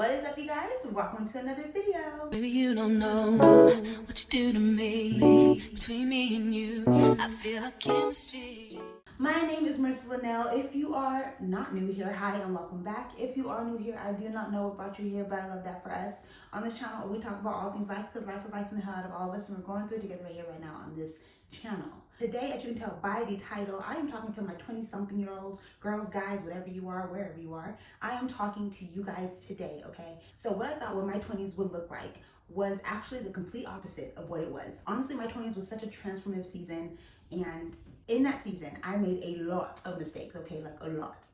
What is up, you guys? Welcome to another video. Baby, you don't know what you do to me. Between me and you, I feel like chemistry. My name is Marissa Linnell. If you are not new here, hi and welcome back. If you are new here, I do not know what brought you here, but I love that for us. On this channel, we talk about all things life, because life is life in the hell out of all of us, and we're going through it together right here, right now on this channel. Today, as you can tell by the title, I am talking to my 20-something-year-olds, girls, guys, whatever you are, wherever you are. I am talking to you guys today, okay? So what I thought what my 20s would look like was actually the complete opposite of what it was. Honestly, my 20s was such a transformative season, and in that season, I made a lot of mistakes, okay? Like a lot.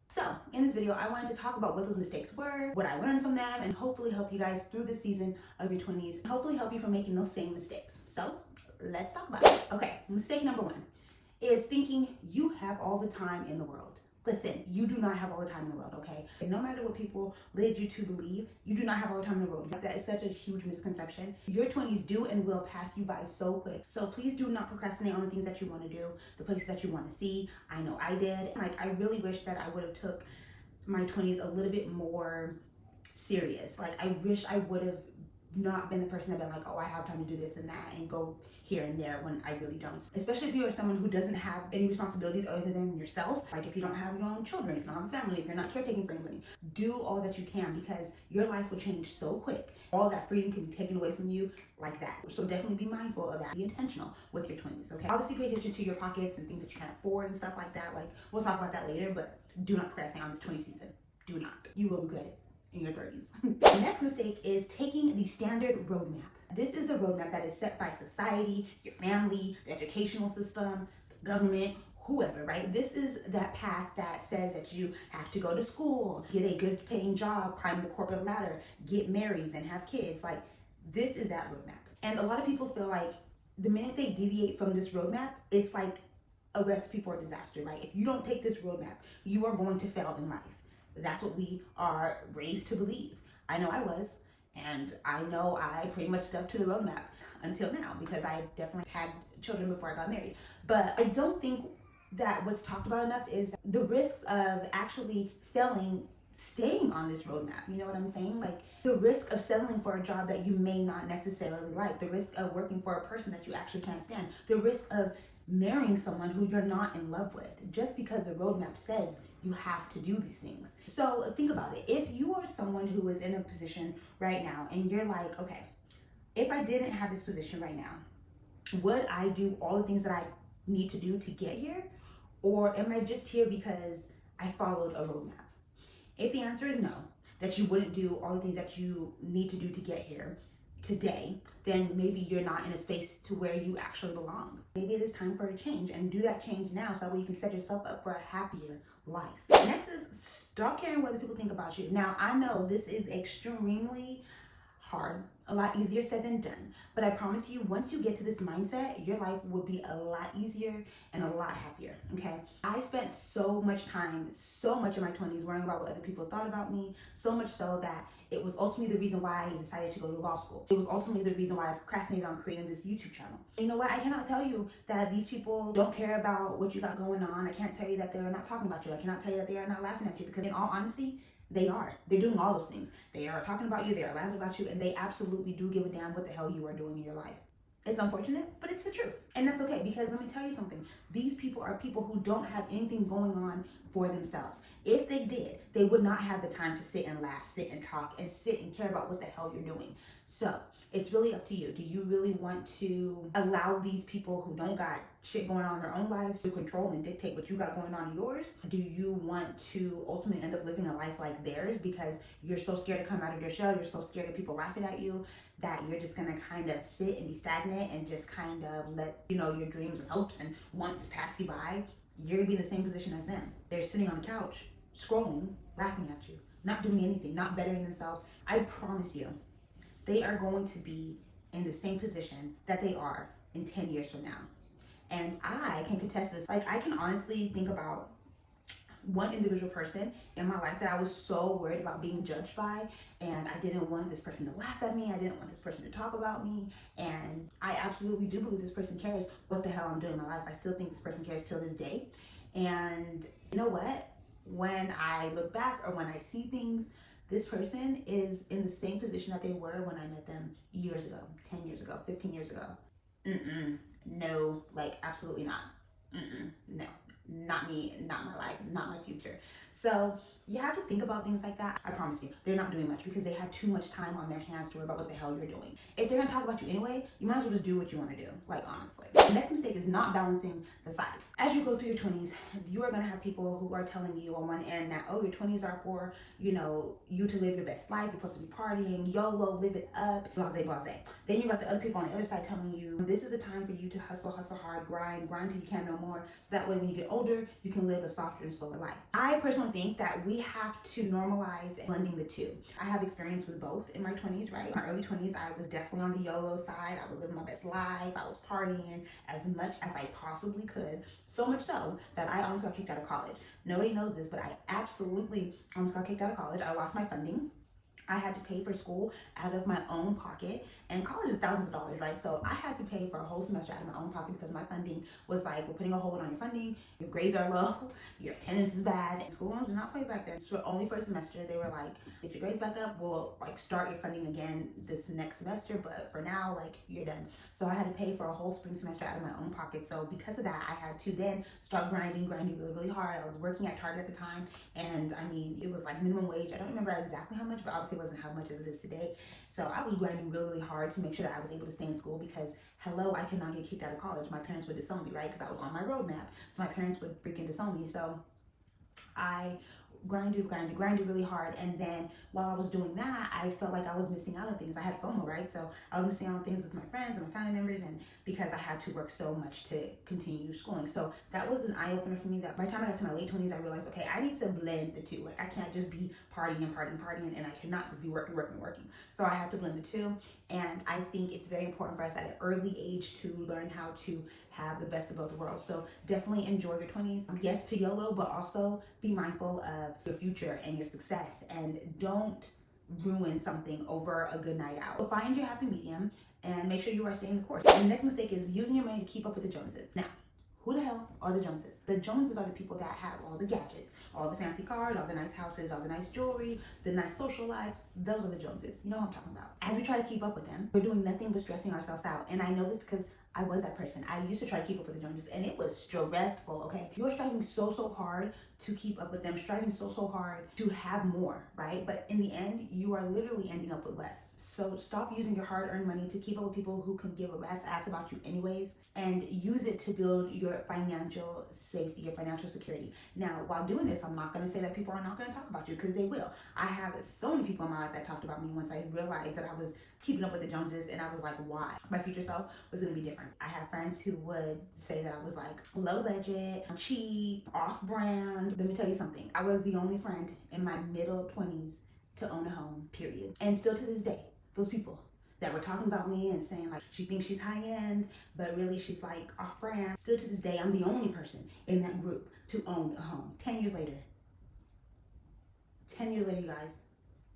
So, in this video, I wanted to talk about what those mistakes were, what I learned from them, and hopefully help you guys through the season of your 20s, and hopefully help you from making those same mistakes. So, let's talk about it. Okay, mistake number one is thinking you have all the time in the world. Listen, you do not have all the time in the world, okay? And no matter what people led you to believe, you do not have all the time in the world. That is such a huge misconception. Your 20s do and will pass you by so quick. So please do not procrastinate on the things that you want to do, the places that you want to see. I know I did. Like, I really wish that I would have took my 20s a little bit more serious. Like, I wish I would have not been the person that been like, oh, I have time to do this and that and go here and there, when I really don't. Especially if you are someone who doesn't have any responsibilities other than yourself. Like, if you don't have your own children, if you don't have a family, if you're not caretaking for anybody, do all that you can, because your life will change so quick. All that freedom can be taken away from you like that. So definitely be mindful of that. Be intentional with your 20s, okay? Obviously pay attention to your pockets and things that you can't afford and stuff like that. Like, we'll talk about that later, but do not procrastinate on this 20 season. Do not. You will regret it in your 30s. The next mistake is taking the standard roadmap. This is the roadmap that is set by society, your family, the educational system, the government, whoever, right? This is that path that says that you have to go to school, get a good paying job, climb the corporate ladder, get married, then have kids. Like, this is that roadmap. And a lot of people feel like the minute they deviate from this roadmap, it's like a recipe for disaster, right? If you don't take this roadmap, you are going to fail in life. That's what we are raised to believe. I know I was, and I know I pretty much stuck to the roadmap until now, because I definitely had children before I got married. But I don't think that what's talked about enough is the risks of actually failing, staying on this roadmap. You know what I'm saying? Like, the risk of settling for a job that you may not necessarily like, the risk of working for a person that you actually can't stand, the risk of marrying someone who you're not in love with, just because the roadmap says you have to do these things. So think about it. If you are someone who is in a position right now and you're like, okay, if I didn't have this position right now, would I do all the things that I need to do to get here? Or am I just here because I followed a roadmap? If the answer is no, that you wouldn't do all the things that you need to do to get here today, then maybe you're not in a space to where you actually belong. Maybe it is time for a change, and do that change now so that way you can set yourself up for a happier life. Next is stop caring what other people think about you. Now, I know this is extremely hard, a lot easier said than done, but I promise you, once you get to this mindset, your life will be a lot easier and a lot happier, okay? I spent so much time, so much of my 20s worrying about what other people thought about me, so much so that it was ultimately the reason why I decided to go to law school. It was ultimately the reason why I procrastinated on creating this YouTube channel. You know what? I cannot tell you that these people don't care about what you got going on. I can't tell you that they're not talking about you. I cannot tell you that they are not laughing at you, because in all honesty, they are. They're doing all those things. They are talking about you, they are laughing about you, and they absolutely do give a damn what the hell you are doing in your life. It's unfortunate, but it's the truth. And that's okay, because let me tell you something. These people are people who don't have anything going on for themselves. If they did, they would not have the time to sit and laugh, sit and talk, and sit and care about what the hell you're doing. So it's really up to you. Do you really want to allow these people who don't got shit going on in their own lives to control and dictate what you got going on in yours? Do you want to ultimately end up living a life like theirs because you're so scared to come out of your shell, you're so scared of people laughing at you, that you're just gonna kind of sit and be stagnant and just kind of let, you know, your dreams and hopes and wants pass you by? You're gonna be in the same position as them. They're sitting on the couch, scrolling, laughing at you, not doing anything, not bettering themselves. I promise you, they are going to be in the same position that they are in 10 years from now. And I can contest this. Like, I can honestly think about one individual person in my life that I was so worried about being judged by, and I didn't want this person to laugh at me, I didn't want this person to talk about me, and I absolutely do believe this person cares what the hell I'm doing in my life. I still think this person cares till this day. And you know what? When I look back or when I see things, this person is in the same position that they were when I met them years ago, 10 years ago, 15 years ago. No, like absolutely not. No, not me, not my life, not my future. So you have to think about things like that. I promise you, they're not doing much because they have too much time on their hands to worry about what the hell you're doing. If they're gonna talk about you anyway, you might as well just do what you want to do, like honestly. The next mistake is not balancing the sides. As you go through your 20s, you are gonna have people who are telling you on one end that, oh, your 20s are for, you know, you to live your best life, you're supposed to be partying, YOLO, live it up, blase, blase. Then you got the other people on the other side telling you, this is the time for you to hustle, hustle hard, grind till you can no more, so that way when you get older, you can live a softer and slower life. I personally think that we have to normalize blending the two. I have experience with both in my 20s, right? In my early 20s, I was definitely on the YOLO side. I was living my best life. I was partying as much as I possibly could. So much so that I almost got kicked out of college. Nobody knows this, but I absolutely almost got kicked out of college. I lost my funding. I had to pay for school out of my own pocket, and college is thousands of dollars, right? So I had to pay for a whole semester out of my own pocket because my funding was like, we're putting a hold on your funding, your grades are low, your attendance is bad. School loans are not paid back then. So only for a semester, they were like, get your grades back up, we'll like start your funding again this next semester, but for now, like you're done. So I had to pay for a whole spring semester out of my own pocket. So because of that, I had to then start grinding really, really hard. I was working at Target at the time, and I mean, it was like minimum wage. I don't remember exactly how much, but obviously it wasn't how much as it is today. So I was grinding really, really hard to make sure that I was able to stay in school because, hello, I could not get kicked out of college. My parents would disown me, right? Because I was on my roadmap. So my parents would freaking disown me. So I grinded really hard, and then while I was doing that, I felt like I was missing out on things. I had FOMO, right? So I was missing out on things with my friends and my family members, and because I had to work so much to continue schooling. So that was an eye-opener for me, that by the time I got to my late 20s, I realized, okay, I need to blend the two. Like I can't just be partying, and I cannot just be working. So I have to blend the two, and I think it's very important for us at an early age to learn how to have the best of both worlds. So definitely enjoy your 20s. Yes to YOLO, but also be mindful of your future and your success, and don't ruin something over a good night out. So find your happy medium and make sure you are staying the course. And the next mistake is using your money to keep up with the Joneses. Now, who the hell are the Joneses? The Joneses are the people that have all the gadgets, all the fancy cars, all the nice houses, all the nice jewelry, the nice social life. Those are the Joneses. You know what I'm talking about. As we try to keep up with them, we're doing nothing but stressing ourselves out. And I know this because I was that person. I used to try to keep up with the Joneses, and it was stressful, okay? You're striving so hard to keep up with them, striving so hard to have more, right? But in the end, you are literally ending up with less. So stop using your hard-earned money to keep up with people who can give a rat's ass about you anyways, and use it to build your financial safety, your financial security. Now, while doing this, I'm not going to say that people are not going to talk about you, because they will. I have so many people in my life that talked about me once I realized that I was keeping up with the Joneses, and I was like, why? My future self was going to be different. I have friends who would say that I was like low budget, cheap, off-brand. Let me tell you something. I was the only friend in my middle 20s to own a home, period. And still to this day, those people that were talking about me and saying like she thinks she's high end, but really she's like off brand. Still to this day, I'm the only person in that group to own a home. 10 years later, you guys,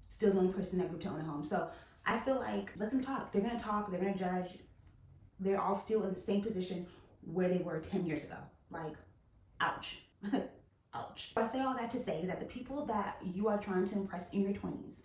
still the only person in that group to own a home. So I feel like let them talk. They're gonna talk, they're gonna judge. They're all still in the same position where they were 10 years ago. Like, ouch. Ouch. I say all that to say that the people that you are trying to impress in your 20s,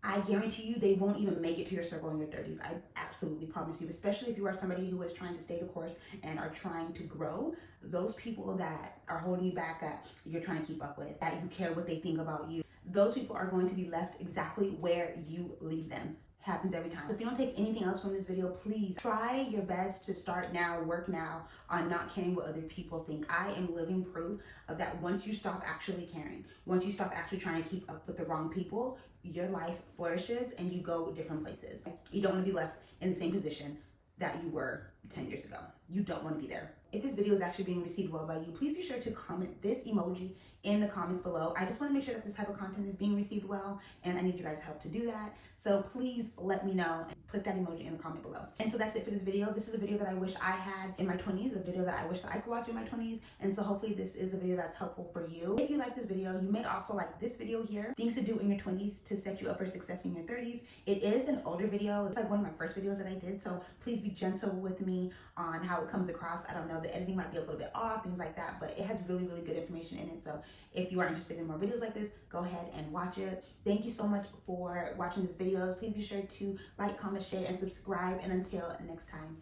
I guarantee you they won't even make it to your circle in your 30s. I absolutely promise you, especially if you are somebody who is trying to stay the course and are trying to grow. Those people that are holding you back, that you're trying to keep up with, that you care what they think about you, those people are going to be left exactly where you leave them. Happens every time. So if you don't take anything else from this video, please try your best to start now, work now on not caring what other people think. I am living proof of that. Once you stop actually caring, once you stop actually trying to keep up with the wrong people, your life flourishes and you go different places. You don't want to be left in the same position that you were 10 years ago. You don't want to be there. If this video is actually being received well by you, please be sure to comment this emoji in the comments below. I just want to make sure that this type of content is being received well, and I need you guys' help to do that. So please let me know and put that emoji in the comment below. And so that's it for this video. This is a video that I wish I had in my 20s, a video that I wish that I could watch in my 20s. And so hopefully this is a video that's helpful for you. If you like this video, you may also like this video here, things to do in your 20s to set you up for success in your 30s. It is an older video. It's like one of my first videos that I did, so please be gentle with me. me on how it comes across. I don't know, the editing might be a little bit off, things like that, but it has really, really good information in it. So if you are interested in more videos like this, go ahead and watch it. Thank you so much for watching these videos. Please be sure to like, comment, share, and subscribe. And until next time,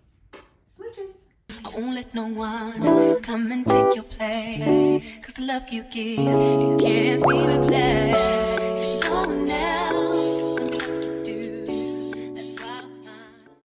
smooches. I won't let no one come and take your place, 'cause the love you give, it can't be replaced.